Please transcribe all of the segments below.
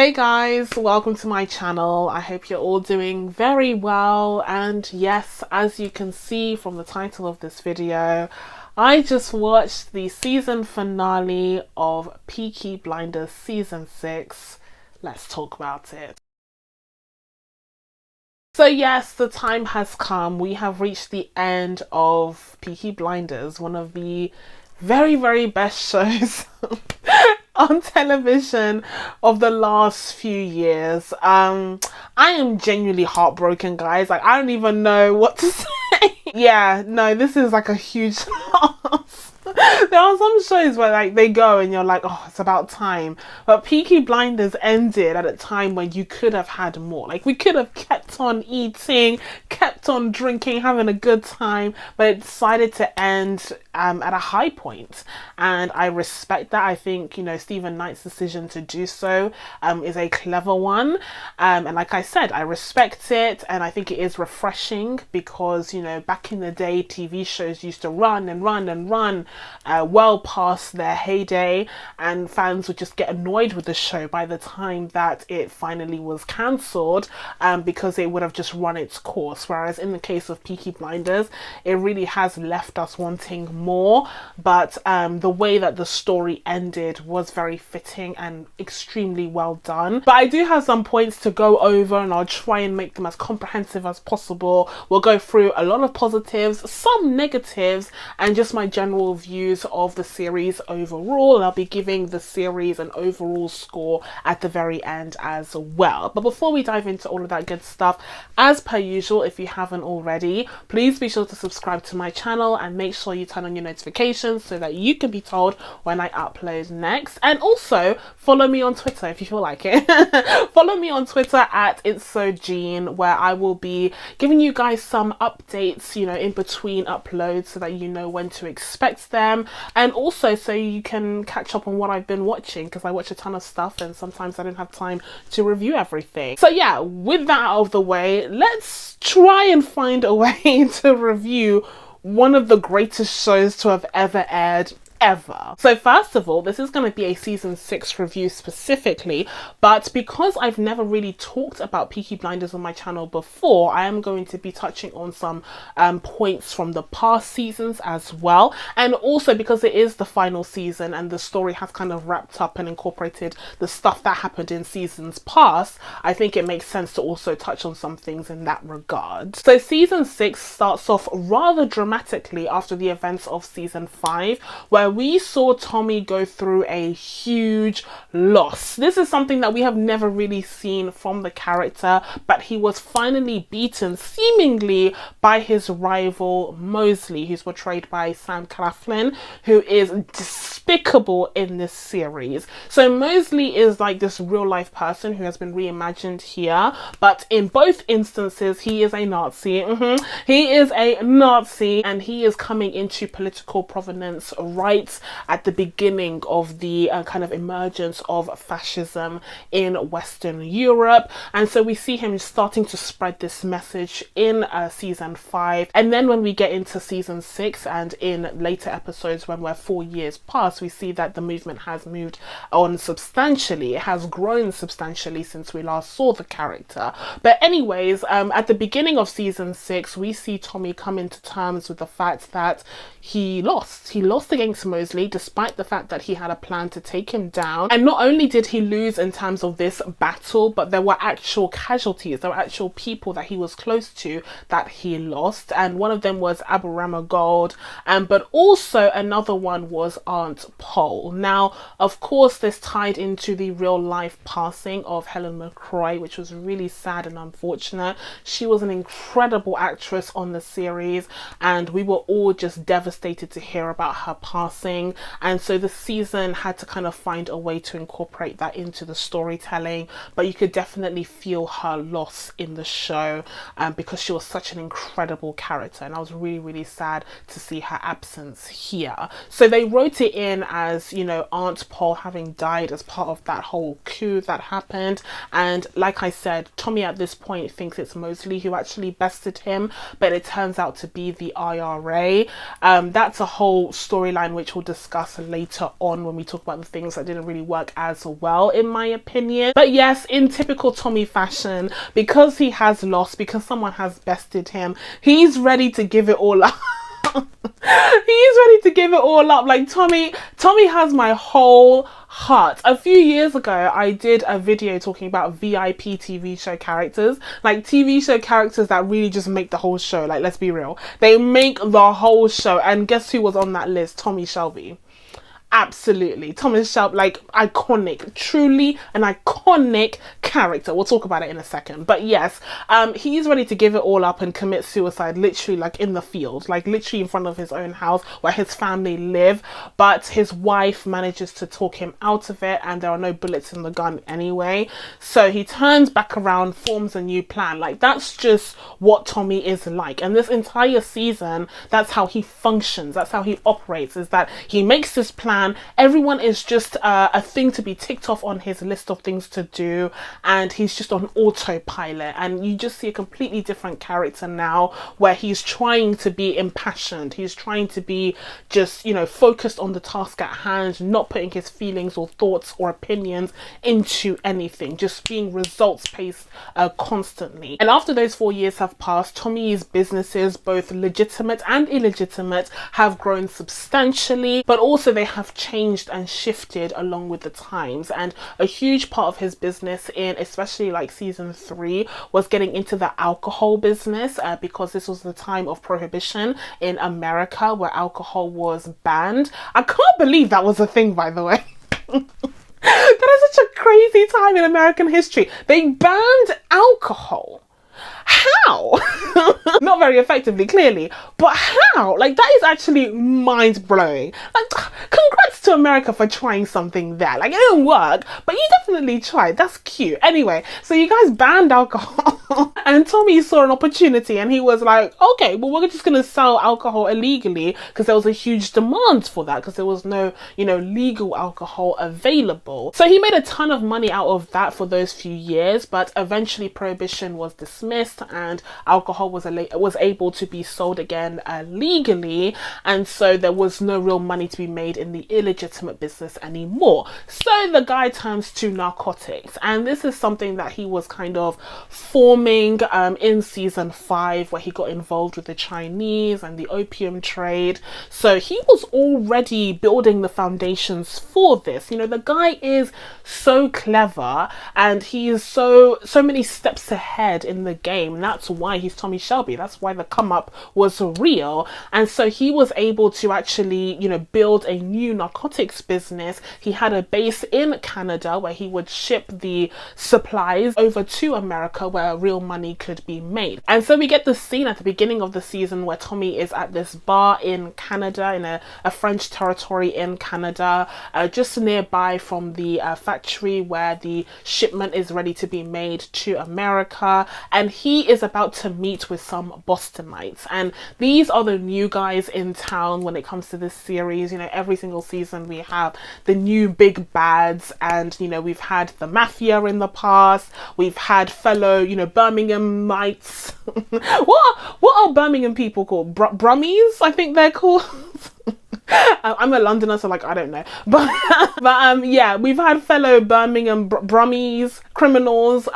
Hey guys, welcome to my channel. I hope you're all doing very well, and yes, as you can see from the title of this video, I just watched the season finale of Peaky Blinders season 6. Let's talk about it. So yes, the time has come. We have reached the end of Peaky Blinders, one of the very best shows on television of the last few years. I am genuinely heartbroken, guys. Like, I don't even know what to say. Yeah, no, this is like a huge loss. There are some shows where like they go and you're like, oh, it's about time. But Peaky Blinders ended at a time when you could have had more. Like, we could have kept on eating, kept on drinking, having a good time, but it decided to end at a high point. And I respect that. I think, you know, Stephen Knight's decision to do so is a clever one. And like I said, I respect it, and I think it is refreshing because, you know, back in the day, TV shows used to run and run and run well past their heyday, and fans would just get annoyed with the show by the time that it finally was cancelled, because it would have just run its course. Whereas in the case of Peaky Blinders, it really has left us wanting more, but the way that the story ended was very fitting and extremely well done. But I do have some points to go over, and I'll try and make them as comprehensive as possible. We'll go through a lot of positives, some negatives, and just my general views of the series overall. I'll be giving the series an overall score at the very end as well. But before we dive into all of that good stuff, as per usual, if you haven't already, please be sure to subscribe to my channel and make sure you turn on your notifications so that you can be told when I upload next. And also follow me on Twitter if you feel like it. Follow me on Twitter at It's So Jean, where I will be giving you guys some updates, you know, in between uploads so that you know when to expect them, and also so you can catch up on what I've been watching, because I watch a ton of stuff and sometimes I don't have time to review everything. So yeah, with that out of the way, let's try and find a way to review one of the greatest shows to have ever aired. So first of all, this is going to be a season 6 review specifically, but because I've never really talked about Peaky Blinders on my channel before, I am going to be touching on some points from the past seasons as well. And also because it is the final season and the story has kind of wrapped up and incorporated the stuff that happened in seasons past, I think it makes sense to also touch on some things in that regard. So season 6 starts off rather dramatically after the events of season 5, where we saw Tommy go through a huge loss. This is something that we have never really seen from the character, but he was finally beaten seemingly by his rival Mosley, who's portrayed by Sam Claflin, who is despicable in this series. So Mosley is like this real life person who has been reimagined here, but in both instances he is a Nazi. He is a Nazi, and he is coming into political provenance right at the beginning of the kind of emergence of fascism in Western Europe. And so we see him starting to spread this message in season 5, and then when we get into season 6 and in later episodes when we're 4 years past, we see that the movement has moved on substantially. It has grown substantially since we last saw the character. But anyways, at the beginning of season 6, we see Tommy come into terms with the fact that he lost against Mosley, despite the fact that he had a plan to take him down. And not only did he lose in terms of this battle, but there were actual casualties. There were actual people that he was close to that he lost, and one of them was Aberama Gold, but also another one was Aunt Pole. Now, of course, this tied into the real life passing of Helen McCroy, which was really sad and unfortunate. She was an incredible actress on the series, and we were all just devastated to hear about her passing. And so the season had to kind of find a way to incorporate that into the storytelling, but you could definitely feel her loss in the show because she was such an incredible character, and I was really sad to see her absence here. So they wrote it in as, you know, Aunt Pole having died as part of that whole coup that happened, and like I said, Tommy at this point thinks it's Mosley who actually bested him, but it turns out to be the IRA. That's a whole storyline which which we'll discuss later on when we talk about the things that didn't really work as well, in my opinion. But yes, in typical Tommy fashion, because he has lost, because someone has bested him, he's ready to give it all up. He's ready to give it all up. Like, Tommy has my whole heart. A few years ago, I did a video talking about VIP TV show characters, like TV show characters that really just make the whole show. Like, let's be real, they make the whole show. And guess who was on that list? Tommy Shelby. Absolutely. Thomas Shelby, like, iconic, truly an iconic character. We'll talk about it in a second. But yes, he's ready to give it all up and commit suicide, literally, like, in the field, like literally in front of his own house where his family live. But his wife manages to talk him out of it, and there are no bullets in the gun anyway. So he turns back around, forms a new plan. Like, that's just what Tommy is like. And this entire season, that's how he functions. That's how he operates, is that he makes this plan. Everyone is just a thing to be ticked off on his list of things to do, and he's just on autopilot. And you just see a completely different character now, where he's trying to be impassioned, he's trying to be just, you know, focused on the task at hand, not putting his feelings or thoughts or opinions into anything, just being results based constantly. And after those 4 years have passed, Tommy's businesses, both legitimate and illegitimate, have grown substantially, but also they have changed and shifted along with the times. And a huge part of his business, in especially like season 3, was getting into the alcohol business, because this was the time of prohibition in America, where alcohol was banned. I can't believe that was a thing, by the way. That is such a crazy time in American history. They banned alcohol. How? Not very effectively, clearly, but how? Like, that is actually mind-blowing. Like, congrats to America for trying something there. Like, it didn't work, but you definitely tried. That's cute. Anyway, so you guys banned alcohol and Tommy saw an opportunity, and he was like, okay, well, we're just gonna sell alcohol illegally, because there was a huge demand for that, because there was no, you know, legal alcohol available. So he made a ton of money out of that for those few years, but eventually prohibition was dismissed and alcohol was able to be sold again legally, and so there was no real money to be made in the illegitimate business anymore. So the guy turns to narcotics, and this is something that he was kind of forming in season 5, where he got involved with the Chinese and the opium trade. So he was already building the foundations for this. You know, the guy is so clever, and he is so many steps ahead in the game. And that's why he's Tommy Shelby. That's why the come up was real. And so he was able to actually, you know, build a new narcotics business. He had a base in Canada where he would ship the supplies over to America, where real money could be made. And so we get the scene at the beginning of the season where Tommy is at this bar in Canada, in a French territory in Canada, just nearby from the factory where the shipment is ready to be made to America. And he is about to meet with some Bostonites, and these are the new guys in town when it comes to this series. You know, every single season we have the new big bads, and you know, we've had the mafia in the past, we've had fellow, you know, Birminghamites. what are Birmingham people called? Brummies, I think they're called. I'm a Londoner, so like, I don't know, but yeah, we've had fellow Birmingham Brummies, criminals.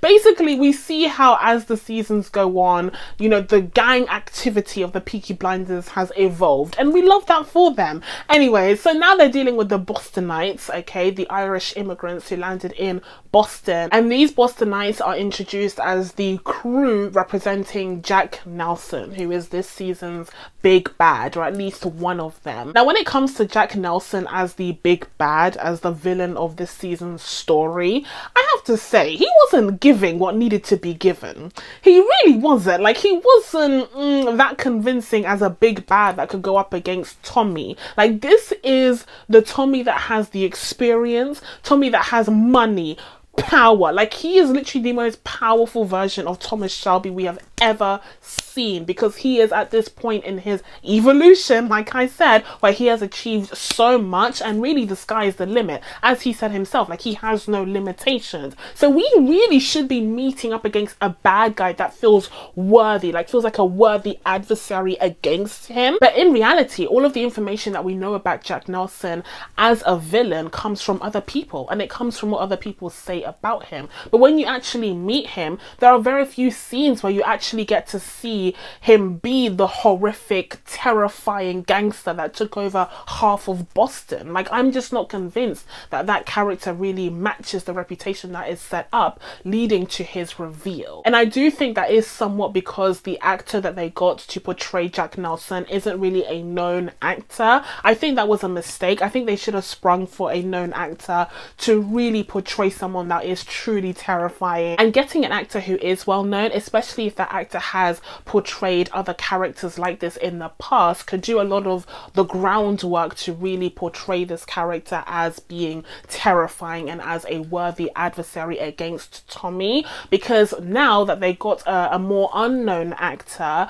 Basically, we see how, as the seasons go on, you know, the gang activity of the Peaky Blinders has evolved, and we love that for them. Anyway, so now they're dealing with the Bostonites, okay, the Irish immigrants who landed in Boston, and these Bostonites are introduced as the crew representing Jack Nelson, who is this season's big bad, or at least one of them. Now, when it comes to Jack Nelson as the big bad, as the villain of this season's story, I have to say, he wasn't giving what needed to be given. He really wasn't. Like, he wasn't that convincing as a big bad that could go up against Tommy. Like, this is the Tommy that has the experience, Tommy that has money, power. Like, he is literally the most powerful version of Thomas Shelby we have ever seen. scene, because he is at this point in his evolution, like I said, where he has achieved so much, and really the sky is the limit, as he said himself, like he has no limitations. So we really should be meeting up against a bad guy that feels worthy, like feels like a worthy adversary against him. But in reality, all of the information that we know about Jack Nelson as a villain comes from other people, and it comes from what other people say about him. But when you actually meet him, there are very few scenes where you actually get to see him be the horrific, terrifying gangster that took over half of Boston. Like, I'm just not convinced that that character really matches the reputation that is set up leading to his reveal. And I do think that is somewhat because the actor that they got to portray Jack Nelson isn't really a known actor. I think that was a mistake. I think they should have sprung for a known actor to really portray someone that is truly terrifying. And getting an actor who is well known, especially if that actor has portrayed other characters like this in the past, could do a lot of the groundwork to really portray this character as being terrifying and as a worthy adversary against Tommy. Because now that they got a more unknown actor,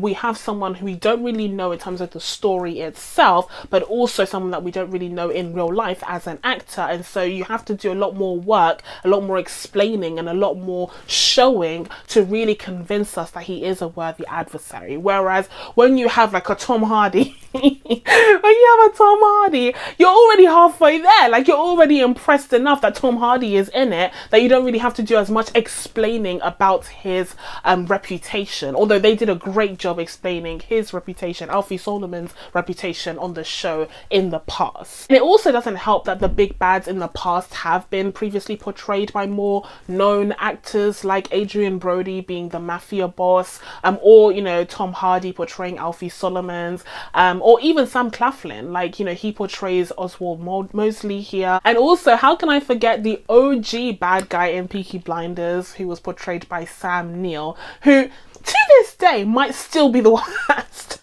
we have someone who we don't really know in terms of the story itself, but also someone that we don't really know in real life as an actor. And so you have to do a lot more work, a lot more explaining, and a lot more showing to really convince us that he is a worthy adversary. Whereas when you have like a Tom Hardy, when you have a Tom Hardy, you're already halfway there. Like, you're already impressed enough that Tom Hardy is in it that you don't really have to do as much explaining about his reputation. Although they did a great job explaining his reputation, Alfie Solomon's reputation on the show in the past. And it also doesn't help that the big bads in the past have been previously portrayed by more known actors, like Adrian Brody being the mafia boss, or, you know, Tom Hardy portraying Alfie Solomons, or even Sam Claflin, like, you know, he portrays Oswald Mosley here. And also, how can I forget the OG bad guy in Peaky Blinders, who was portrayed by Sam Neill, who to this day might still be the worst.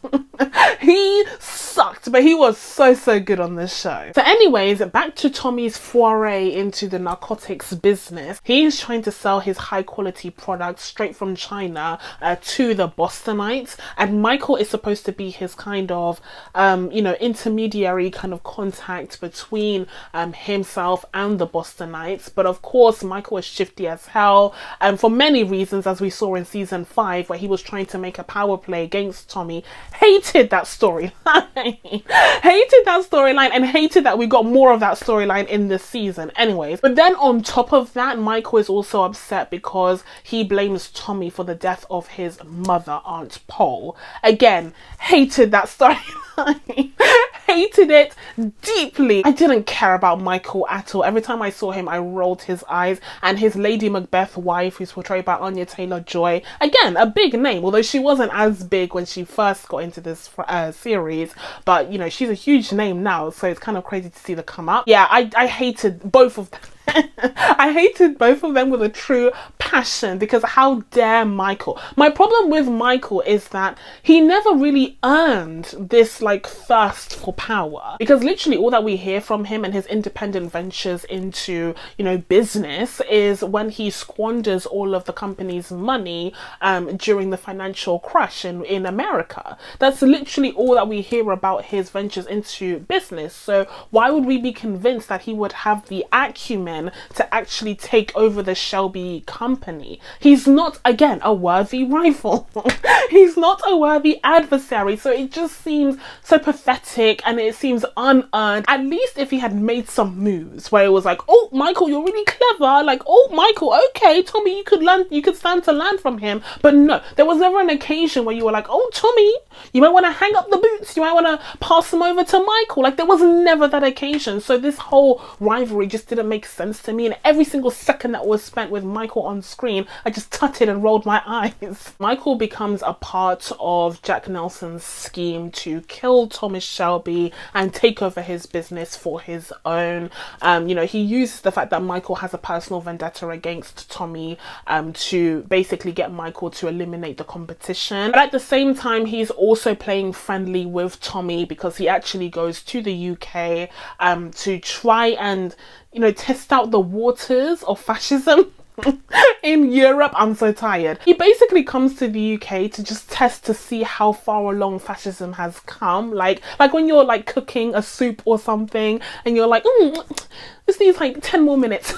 He sucked, but he was so good on this show. So anyways, back to Tommy's foray into the narcotics business. He's trying to sell his high quality products straight from China to the Bostonites, and Michael is supposed to be his kind of you know, intermediary kind of contact between himself and the Bostonites. But of course, Michael is shifty as hell, for many reasons, as we saw in season 5, where he was trying to make a power play against Tommy. Hated that storyline. Hated that storyline, and hated that we got more of that storyline in this season. Anyways, but then on top of that, Michael is also upset because he blames Tommy for the death of his mother, Aunt Pole. Again, hated that storyline. Hated it deeply. I didn't care about Michael at all. Every time I saw him, I rolled his eyes. And his Lady Macbeth wife, who's portrayed by Anya Taylor-Joy, again, a big name, although she wasn't as big when she first got into this series, but you know, she's a huge name now, so it's kind of crazy to see them come up. Yeah, I hated both of them. I hated both of them with a true passion, because how dare Michael? My problem with Michael is that he never really earned this like thirst for power, because literally all that we hear from him and his independent ventures into, you know, business is when he squanders all of the company's money during the financial crash in America. That's literally all that we hear about his ventures into business. So why would we be convinced that he would have the acumen to actually take over the Shelby company? He's not, again, a worthy rival. He's not a worthy adversary. So it just seems so pathetic, and it seems unearned. At least if he had made some moves where it was like, oh, Michael, you're really clever. Like, oh, Michael, okay, Tommy, you could stand to learn from him. But no, there was never an occasion where you were like, oh, Tommy, you might want to hang up the boots. You might want to pass them over to Michael. Like, there was never that occasion. So this whole rivalry just didn't make sense to me, and every single second that was spent with Michael on screen, I just tutted and rolled my eyes. Michael becomes a part of Jack Nelson's scheme to kill Thomas Shelby and take over his business for his own. You know, he uses the fact that Michael has a personal vendetta against Tommy to basically get Michael to eliminate the competition. But at the same time, he's also playing friendly with Tommy, because he actually goes to the UK to try and, you know, test out the waters of fascism. in Europe. I'm so tired. He basically comes to the UK to just test to see how far along fascism has come. Like when you're like cooking a soup or something and you're like, this needs like 10 more minutes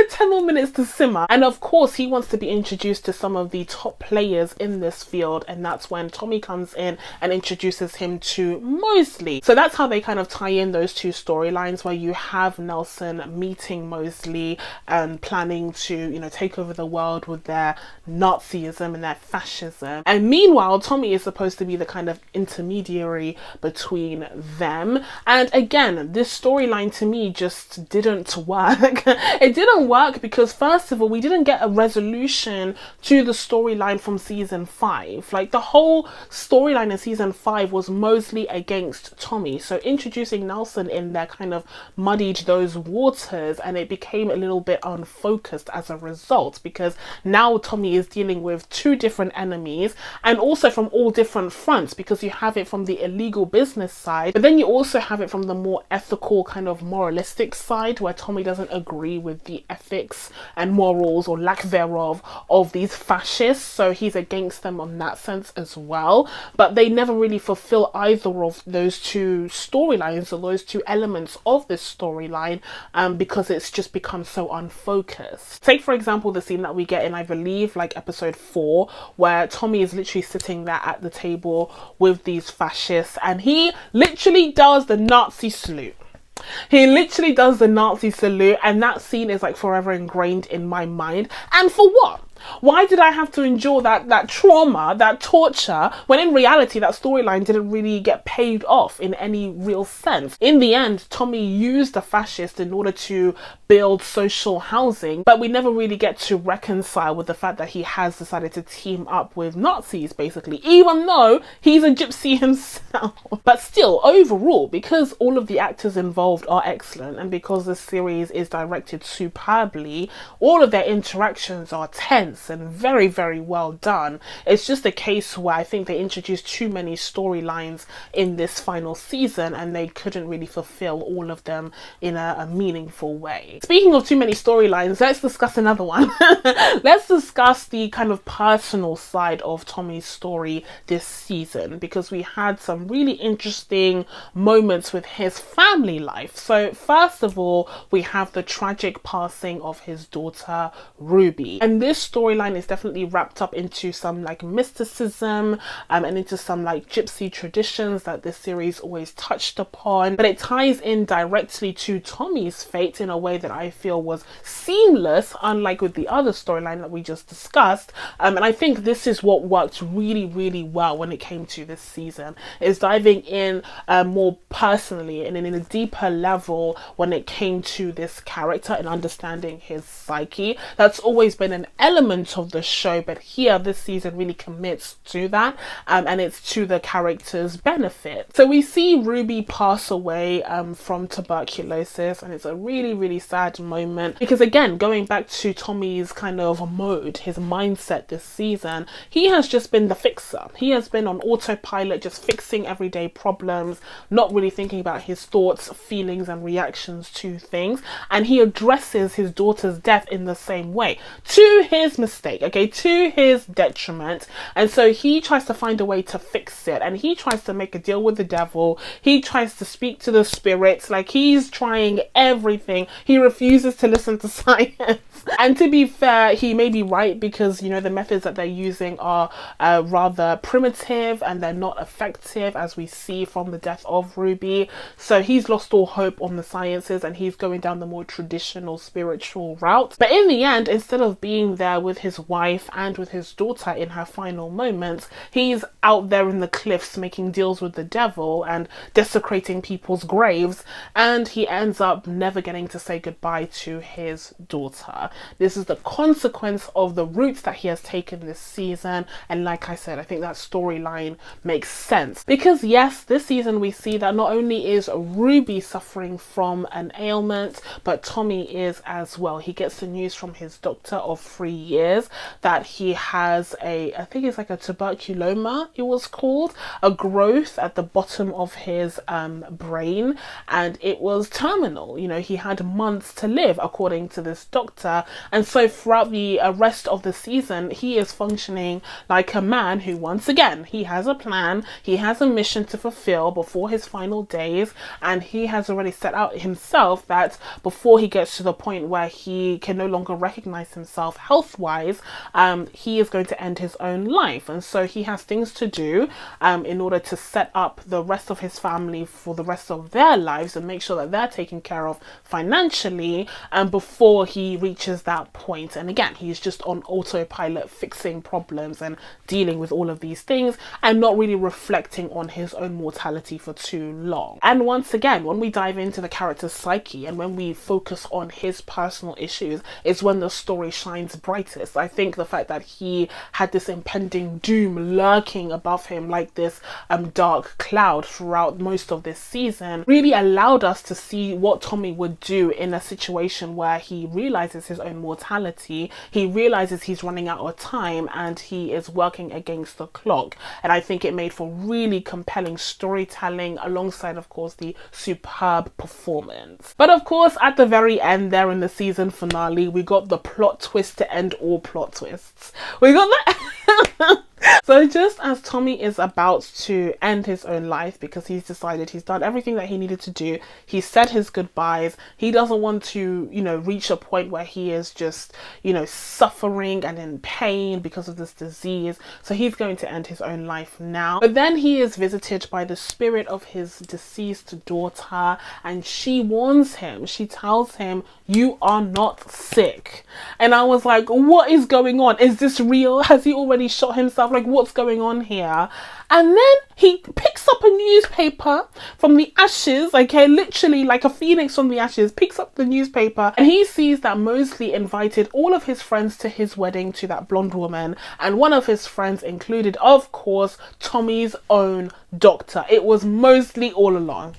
10 more minutes to simmer. And of course he wants to be introduced to some of the top players in this field, and that's when Tommy comes in and introduces him to Mosley. So that's how they kind of tie in those two storylines, where you have Nelson meeting Mosley and planning to, you know, take over the world with their Nazism and their fascism. And meanwhile, Tommy is supposed to be the kind of intermediary between them. And again, this storyline to me just didn't work. It didn't work because, first of all, we didn't get a resolution to the storyline from season 5. Like, the whole storyline in season 5 was Mosley against Tommy. So introducing Nelson in there kind of muddied those waters, and it became a little bit unfocused as a result, because now Tommy is dealing with two different enemies, and also from all different fronts, because you have it from the illegal business side, but then you also have it from the more ethical kind of moralistic side, where Tommy doesn't agree with the ethics and morals, or lack thereof, of these fascists. So he's against them on that sense as well. But they never really fulfill either of those two storylines, or those two elements of this storyline, because it's just become so unfocused. Take for example the scene that we get in, I believe, like episode 4, where Tommy is literally sitting there at the table with these fascists, and he literally does the Nazi salute. He literally does the Nazi salute, and that scene is like forever ingrained in my mind. And for what? Why did I have to endure that trauma, that torture, when in reality that storyline didn't really get paid off in any real sense? In the end, Tommy used the fascist in order to build social housing, but we never really get to reconcile with the fact that he has decided to team up with Nazis, basically, even though he's a gypsy himself. But still, overall, because all of the actors involved are excellent, and because the series is directed superbly, all of their interactions are tense and very, very well done. It's just a case where I think they introduced too many storylines in this final season, and they couldn't really fulfill all of them in a meaningful way. Speaking of too many storylines, let's discuss another one. Let's discuss the kind of personal side of Tommy's story this season, because we had some really interesting moments with his family life. So first of all, we have the tragic passing of his daughter Ruby, and this storyline is definitely wrapped up into some like mysticism and into some like gypsy traditions that this series always touched upon, but it ties in directly to Tommy's fate in a way that I feel was seamless, unlike with the other storyline that we just discussed. And I think this is what worked really, really well when it came to this season, is diving in more personally and in a deeper level when it came to this character and understanding his psyche. That's always been an element of the show, but here this season really commits to that, and it's to the character's benefit. So we see Ruby pass away from tuberculosis, and it's a really, really sad moment, because again, going back to Tommy's kind of mode, his mindset this season, he has just been the fixer. He has been on autopilot, just fixing everyday problems, not really thinking about his thoughts, feelings and reactions to things. And he addresses his daughter's death in the same way, to his mistake, okay, to his detriment. And so he tries to find a way to fix it, and he tries to make a deal with the devil. He tries to speak to the spirits, like he's trying everything. He refuses to listen to science. And to be fair, he may be right, because, you know, the methods that they're using are rather primitive and they're not effective, as we see from the death of Ruby. So he's lost all hope on the sciences, and he's going down the more traditional spiritual route. But in the end, instead of being there with his wife and with his daughter in her final moments, he's out there in the cliffs making deals with the devil and desecrating people's graves, and he ends up never getting to say goodbye to his daughter. This is the consequence of the routes that he has taken this season, and like I said, I think that storyline makes sense, because yes, this season we see that not only is Ruby suffering from an ailment, but Tommy is as well. He gets the news from his doctor of 3 years that he has I think it's like a tuberculoma, it was called, a growth at the bottom of his brain, and it was terminal. You know, he had months to live according to this doctor, and so throughout the rest of the season he is functioning like a man who, once again, he has a plan, he has a mission to fulfill before his final days, and he has already set out himself that before he gets to the point where he can no longer recognize himself health-wise, he is going to end his own life. And so he has things to do in order to set up the rest of his family for the rest of their lives and make sure that they're taken care of financially before he reaches that point. And again, he's just on autopilot, fixing problems and dealing with all of these things and not really reflecting on his own mortality for too long. And once again, when we dive into the character's psyche and when we focus on his personal issues is when the story shines brightest. I think the fact that he had this impending doom lurking above him like this dark cloud throughout most of this season really allowed us to see what Tommy would do in a situation where he realizes his own mortality, he realizes he's running out of time, and he is working against the clock. And I think it made for really compelling storytelling alongside, of course, the superb performance. But of course, at the very end there in the season finale, we got the plot twist to end all plot twists. We got that. So just as Tommy is about to end his own life because he's decided he's done everything that he needed to do, he said his goodbyes, he doesn't want to, you know, reach a point where he is just, you know, suffering and in pain because of this disease. So he's going to end his own life now. But then he is visited by the spirit of his deceased daughter, and she warns him, she tells him, "You are not sick." And I was like, what is going on? Is this real? Has he already shot himself? Like, what's going on here? And then he picks up a newspaper from the ashes, okay, literally like a phoenix from the ashes, picks up the newspaper, and he sees that Mosley invited all of his friends to his wedding, to that blonde woman, and one of his friends included, of course, Tommy's own doctor. It was Mosley all along.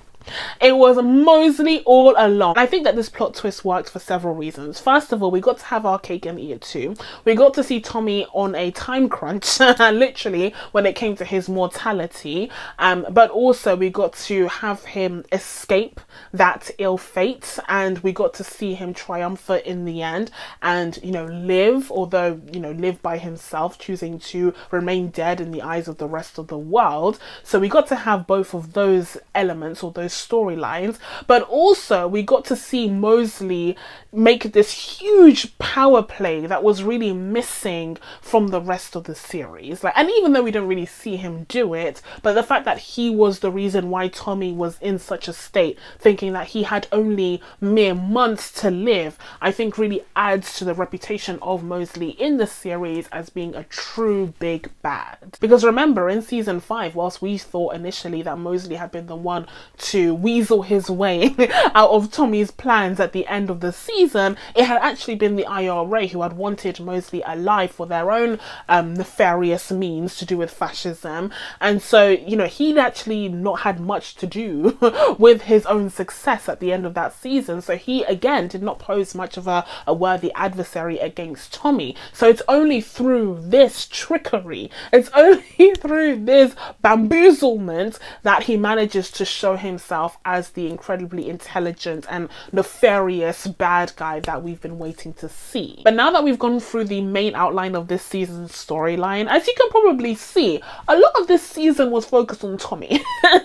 It was Mosley all along. I think that this plot twist worked for several reasons. First of all, we got to have our cake and eat it too. We got to see Tommy on a time crunch, literally, when it came to his mortality. But also we got to have him escape that ill fate, and we got to see him triumphant in the end and, you know, live, although, you know, live by himself, choosing to remain dead in the eyes of the rest of the world. So we got to have both of those elements, or those storylines, but also we got to see Mosley make this huge power play that was really missing from the rest of the series. Like, and even though we don't really see him do it, but the fact that he was the reason why Tommy was in such a state, thinking that he had only mere months to live, I think really adds to the reputation of Mosley in the series as being a true big bad. Because remember, in season 5, whilst we thought initially that Mosley had been the one to weasel his way out of Tommy's plans at the end of the season, it had actually been the IRA who had wanted Mosley alive for their own nefarious means to do with fascism. And so, you know, he'd actually not had much to do with his own success at the end of that season. So he, again, did not pose much of a worthy adversary against Tommy. So it's only through this trickery, it's only through this bamboozlement that he manages to show himself as the incredibly intelligent and nefarious bad guy that we've been waiting to see. But now that we've gone through the main outline of this season's storyline, as you can probably see, a lot of this season was focused on Tommy.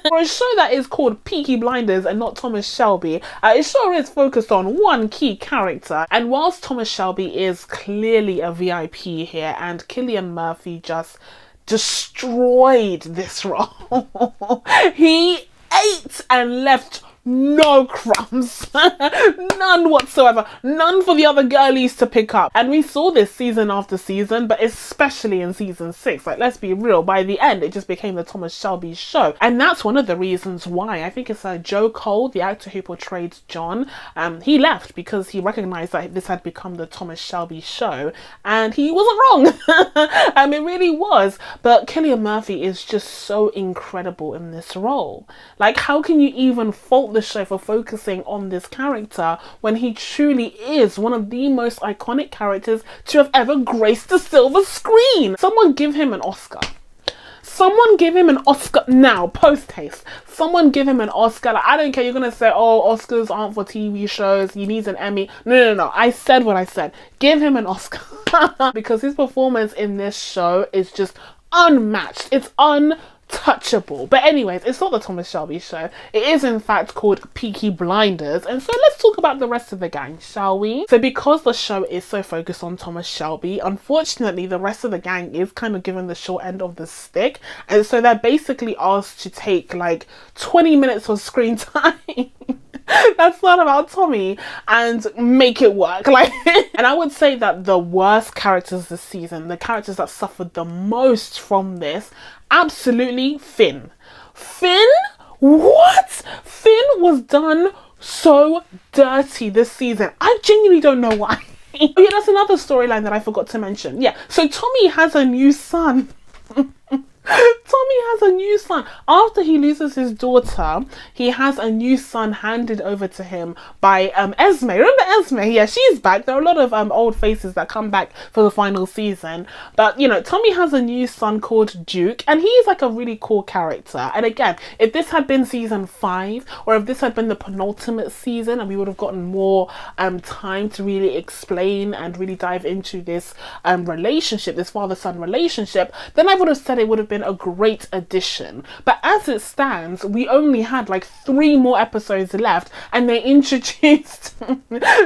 For a show that is called Peaky Blinders and not Thomas Shelby, it sure is focused on one key character. And whilst Thomas Shelby is clearly a VIP here, and Cillian Murphy just destroyed this role, he ate and left no crumbs. None whatsoever. None for the other girlies to pick up. And we saw this season after season, but especially in season 6. Like, let's be real, by the end it just became the Thomas Shelby show. And that's one of the reasons why I think it's Joe Cole, the actor who portrayed John, he left because he recognized that this had become the Thomas Shelby show, and he wasn't wrong. It really was. But Cillian Murphy is just so incredible in this role. Like, how can you even fault the the show for focusing on this character when he truly is one of the most iconic characters to have ever graced the silver screen. Someone give him an Oscar. Someone give him an Oscar now, post haste. Someone give him an Oscar. Like, I don't care. You're going to say, oh, Oscars aren't for TV shows. He needs an Emmy. No. I said what I said. Give him an Oscar. Because his performance in this show is just unmatched. It's untouchable. But anyways, it's not the Thomas Shelby show. It is in fact called Peaky Blinders. And so let's talk about the rest of the gang, shall we? So because the show is so focused on Thomas Shelby, unfortunately the rest of the gang is kind of given the short end of the stick. And so they're basically asked to take like 20 minutes of screen time. That's not about Tommy, and make it work. Like, and I would say that the worst characters this season, the characters that suffered the most from this, absolutely Finn. Finn? What? Finn was done so dirty this season. I genuinely don't know why. Oh yeah, that's another storyline that I forgot to mention. Yeah, so Tommy has a new son. Tommy has a new son. After he loses his daughter, he has a new son handed over to him by Esme. Remember Esme? Yeah, she's back. There are a lot of old faces that come back for the final season. But, you know, Tommy has a new son called Duke, and he's like a really cool character. And again, if this had been season 5, or if this had been the penultimate season, and we would have gotten more time to really explain and really dive into this relationship, this father-son relationship, then I would have said it would have been a great addition. But as it stands, we only had like 3 more episodes left, and they introduced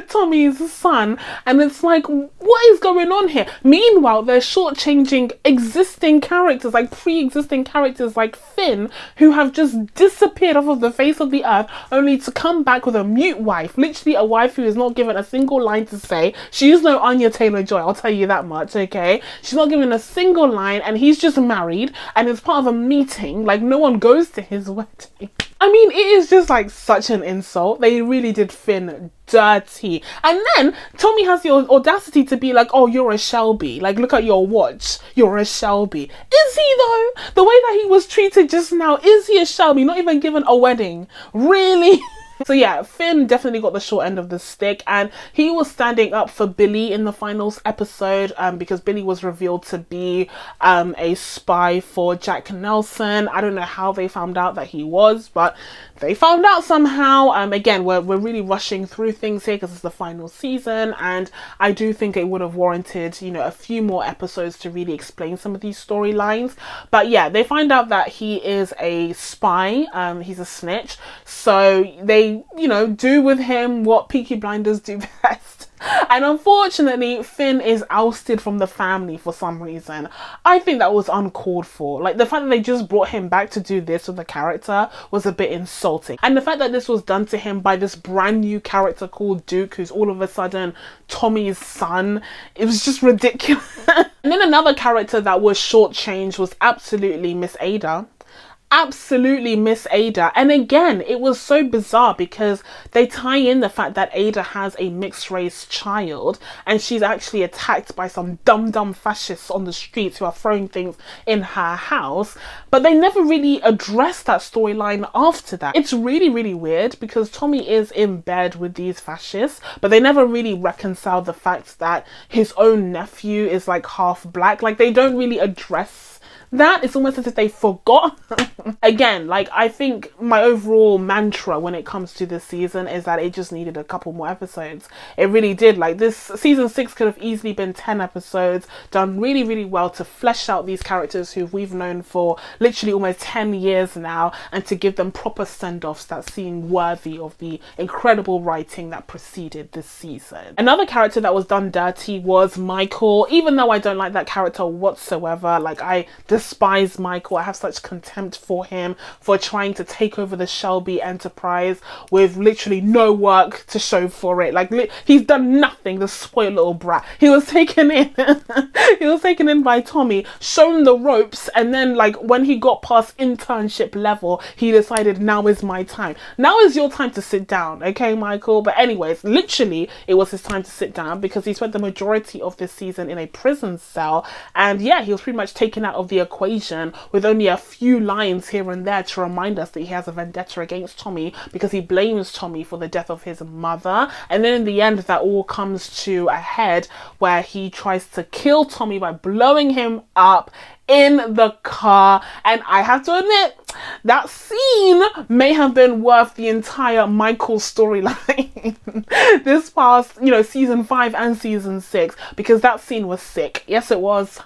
Tommy's son, and it's like, what is going on here? Meanwhile, they're shortchanging existing characters, like pre-existing characters like Finn, who have just disappeared off of the face of the earth, only to come back with a mute wife, literally a wife who is not given a single line to say. She is no Anya Taylor-Joy, I'll tell you that much, okay? She's not given a single line, and he's just married, and it's part of a meeting. Like, no one goes to his wedding. I mean, it is just like such an insult. They really did Finn dirty. And then Tommy has the audacity to be like, oh, you're a Shelby. Like, look at your watch. You're a Shelby. Is he though? The way that he was treated just now, is he a Shelby? Not even given a wedding. Really? So yeah, Finn definitely got the short end of the stick, and he was standing up for Billy in the finals episode because Billy was revealed to be a spy for Jack Nelson. I don't know how they found out that he was, but they found out somehow. Again, we're really rushing through things here because it's the final season, and I do think it would have warranted, you know, a few more episodes to really explain some of these storylines. But yeah, they find out that he is a spy. He's a snitch, so they, you know, do with him what Peaky Blinders do best. And unfortunately, Finn is ousted from the family for some reason. I think that was uncalled for. Like, the fact that they just brought him back to do this with the character was a bit insulting. And the fact that this was done to him by this brand new character called Duke, who's all of a sudden Tommy's son, it was just ridiculous. And then another character that was shortchanged was absolutely Miss Ada. Absolutely Miss Ada. And again, it was so bizarre because they tie in the fact that Ada has a mixed race child, and she's actually attacked by some dumb fascists on the streets who are throwing things in her house, but they never really addressed that storyline after that. It's really weird because Tommy is in bed with these fascists, but they never really reconciled the fact that his own nephew is like half black. Like, they don't really address that. It's almost as if they forgot. Again, like, I think my overall mantra when it comes to this season is that it just needed a couple more episodes. It really did. Like, this season 6 could have easily been 10 episodes, done really well to flesh out these characters who we've known for literally almost 10 years now, and to give them proper send-offs that seem worthy of the incredible writing that preceded this season. Another character that was done dirty was Michael. Even though I don't like that character whatsoever, like, I despise Michael. I have such contempt for him for trying to take over the Shelby enterprise with literally no work to show for it. Like, he's done nothing, the spoiled little brat. He was taken in he was taken in by Tommy, shown the ropes, and then, like, when he got past internship level, he decided, now is my time. Now is your time to sit down, okay, Michael? But anyways, literally it was his time to sit down because he spent the majority of this season in a prison cell, and yeah, he was pretty much taken out of the equation with only a few lines here and there to remind us that he has a vendetta against Tommy because he blames Tommy for the death of his mother. And then in the end, that all comes to a head where he tries to kill Tommy by blowing him up in the car. And I have to admit, that scene may have been worth the entire Michael storyline this past, season 5 and season 6, because that scene was sick. Yes, it was.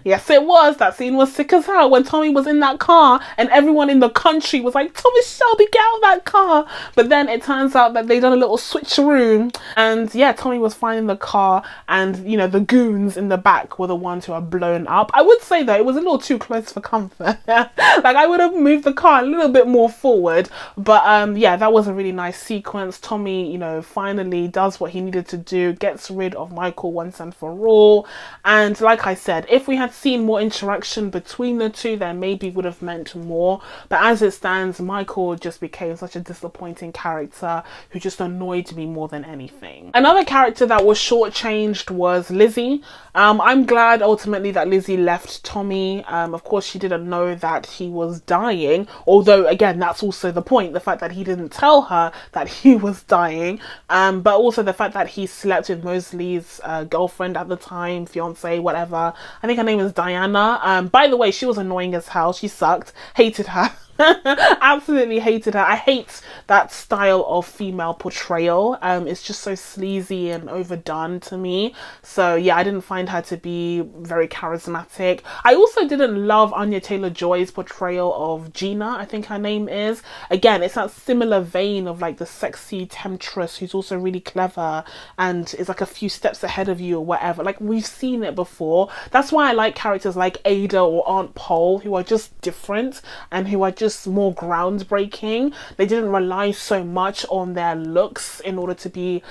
Yes, it was. That scene was sick as hell when Tommy was in that car and everyone in the country was like, Tommy Shelby, get out of that car. But then it turns out that they done a little switcheroo and yeah, Tommy was fine in the car and, the goons in the back were the ones who are blown up. I would say though, it was a little too close for comfort. Like I would have moved the car a little bit more forward. But yeah, that was a really nice sequence. Tommy, finally does what he needed to do, gets rid of Michael once and for all. And like I said, if we had seen more interaction between the two, then maybe would have meant more. But as it stands, Michael just became such a disappointing character who just annoyed me more than anything. Another character that was shortchanged was Lizzie. I'm glad ultimately that Lizzie left Tommy. Of course, she didn't know that he was dying, although again, that's also the point, the fact that he didn't tell her that he was dying, but also the fact that he slept with Mosley's girlfriend at the time, fiance, whatever. I think her name is Diana. By the way, she was annoying as hell. She sucked. Hated her. Absolutely hated her. I hate that style of female portrayal. It's just so sleazy and overdone to me. So yeah, I didn't find her to be very charismatic. I also didn't love Anya Taylor-Joy's portrayal of Gina, I think her name is. Again, it's that similar vein of like the sexy temptress who's also really clever and is like a few steps ahead of you or whatever. Like we've seen it before. That's why I like characters like Ada or Aunt Pole, who are just different and who are just more groundbreaking. They didn't rely so much on their looks in order to be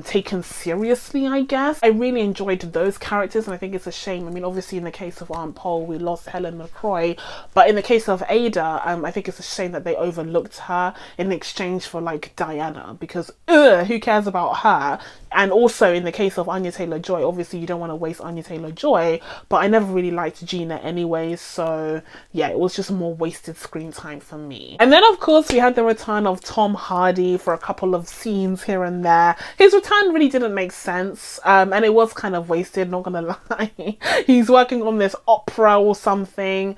taken seriously, I guess. I really enjoyed those characters and I think it's a shame. I mean, obviously in the case of Aunt Pole, we lost Helen McCroy, but in the case of Ada, I think it's a shame that they overlooked her in exchange for like Diana, because who cares about her? And also in the case of Anya Taylor-Joy, obviously you don't want to waste Anya Taylor-Joy, but I never really liked Gina anyway, so yeah, it was just more wasted screen time for me. And then of course we had the return of Tom Hardy for a couple of scenes here and there. His return really didn't make sense, and it was kind of wasted, not gonna lie. He's working on this opera or something.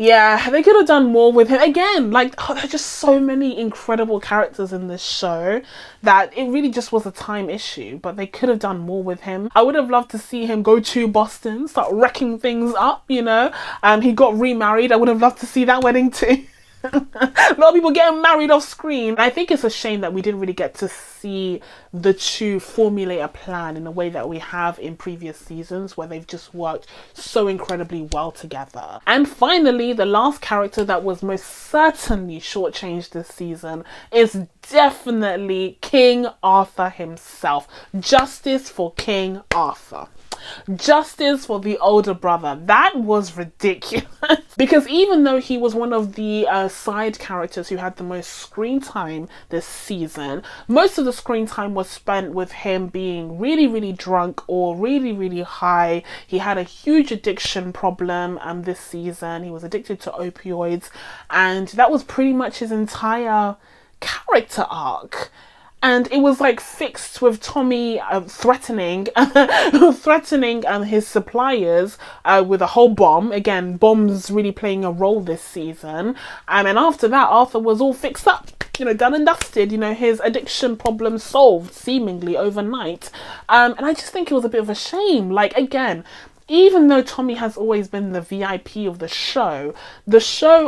Yeah, they could have done more with him. Again, like, there are just so many incredible characters in this show that it really just was a time issue, but they could have done more with him. I would have loved to see him go to Boston, start wrecking things up, He got remarried. I would have loved to see that wedding too. A lot of people getting married off screen. I think it's a shame that we didn't really get to see the two formulate a plan in a way that we have in previous seasons where they've just worked so incredibly well together. And finally, the last character that was most certainly shortchanged this season is definitely King Arthur himself. Justice for King Arthur. Justice for the older brother. That was ridiculous. Because even though he was one of the side characters who had the most screen time this season, most of the screen time was spent with him being really, really drunk or really, really high. He had a huge addiction problem this season. He was addicted to opioids, and that was pretty much his entire character arc. And it was like fixed with Tommy threatening his suppliers with a whole bomb. Again, bombs really playing a role this season. And after that, Arthur was all fixed up, done and dusted, his addiction problem solved seemingly overnight. And I just think it was a bit of a shame. Like, again, even though Tommy has always been the VIP of the show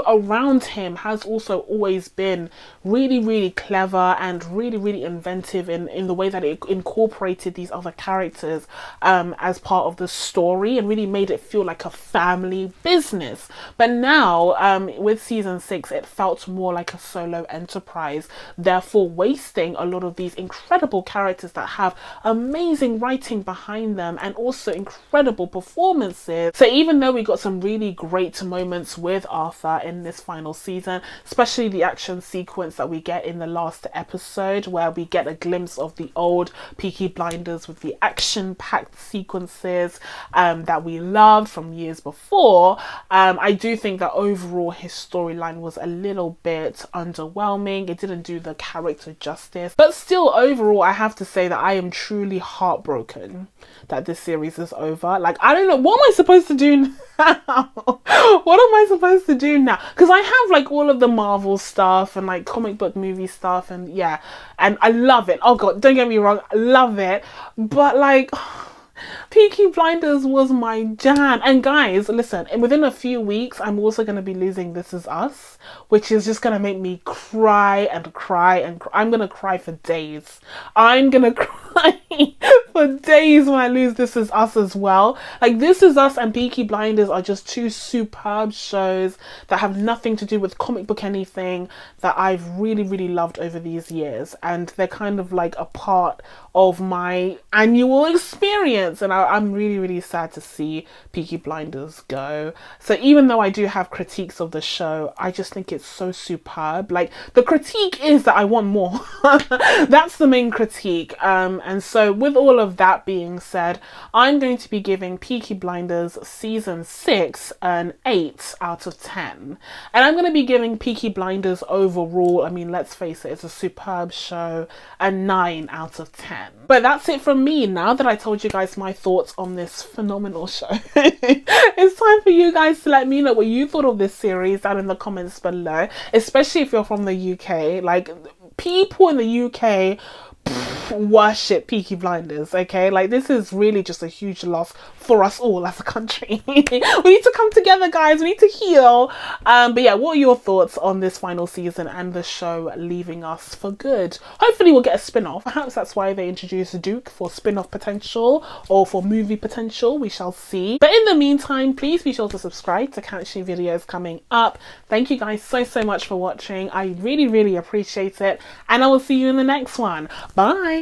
around him has also always been really, really clever and really, really inventive in the way that it incorporated these other characters as part of the story and really made it feel like a family business. But now, with season 6, it felt more like a solo enterprise, therefore wasting a lot of these incredible characters that have amazing writing behind them and also incredible performances performances. So even though we got some really great moments with Arthur in this final season, especially the action sequence that we get in the last episode, where we get a glimpse of the old Peaky Blinders with the action-packed sequences that we loved from years before, I do think that overall his storyline was a little bit underwhelming. It didn't do the character justice, but still overall I have to say that I am truly heartbroken that this series is over. Like, I don't know, what am I supposed to do now? What am I supposed to do now? Because I have like all of the Marvel stuff and like comic book movie stuff, and yeah, and I love it. Oh god, don't get me wrong, I love it, but like Peaky Blinders was my jam. And guys, listen, within a few weeks, I'm also going to be losing This Is Us, which is just going to make me cry and cry and cry. I'm going to cry for days. I'm going to cry for days when I lose This Is Us as well. Like, This Is Us and Peaky Blinders are just two superb shows that have nothing to do with comic book anything, that I've really, really loved over these years. And they're kind of like a part of my annual experience, and I'm really, really sad to see Peaky Blinders go. So even though I do have critiques of the show, I just think it's so superb. Like, the critique is that I want more. That's the main critique. And so with all of that being said, I'm going to be giving Peaky Blinders season 6 an 8 out of 10. And I'm going to be giving Peaky Blinders overall, I mean, let's face it, it's a superb show, a 9 out of 10. But that's it from me. Now that I told you guys my thoughts on this phenomenal show, it's time for you guys to let me know what you thought of this series down in the comments below, especially if you're from the UK. Like, people in the UK worship Peaky Blinders, okay? Like, this is really just a huge loss for us all as a country. We need to come together, guys. We need to heal. But yeah, what are your thoughts on this final season and the show leaving us for good? Hopefully we'll get a spin-off. Perhaps that's why they introduced Duke, for spin-off potential or for movie potential. We shall see. But in the meantime, please be sure to subscribe to catch new videos coming up. Thank you guys so much for watching. I really, really appreciate it. And I will see you in the next one. Bye.